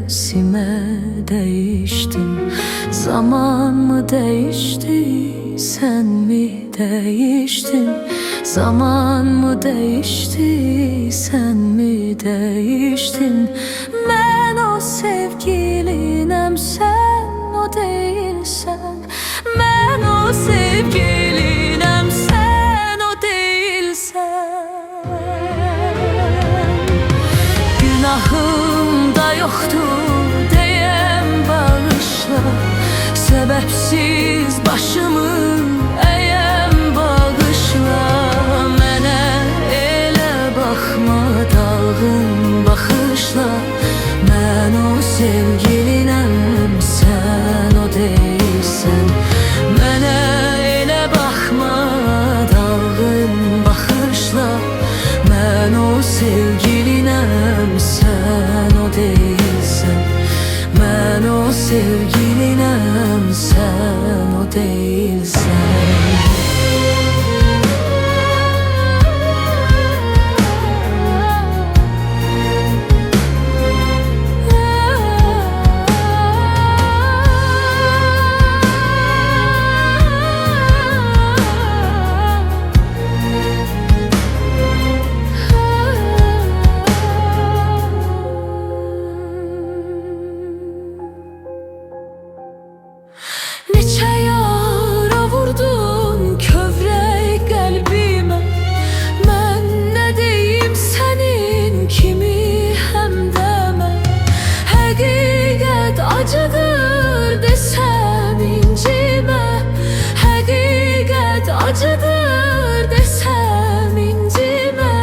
nefesime değiştin. Zaman mı değişti, sen mi değiştin? Zaman mı değişti, sen mi değiştin? Ben o sevgilinem, sen o değilsen. Ben o sevgilinem, sen o değilsen. Günahım da yoktur deyem bağışla. Sebepsiz başımı əyəm bağışla. Mənə elə baxma dalğın baxışla. Mən o sevgilinəm, sən o deyilsən. Mənə elə baxma dalğın baxışla. Mən o sevgilinəm, sən o deyilsən. Mən o sevgilinəm, sən o deyilsən. Neçə yara vurdun kövrək qəlbimə. Mən nə deyim sənin kimi həmdəmə. Həqiqət acıdır desəm incimə. Həqiqət acıdır desəm incimə.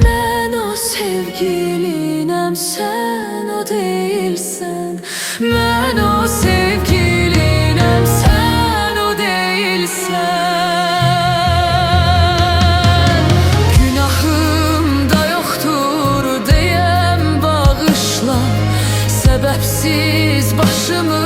Mən o sevgilinəm, sən o deyilsən. Mən o sevgilinəm, sən o deyilsən. Günahım da yoxdur deyəm bağışla. Səbəbsiz başımı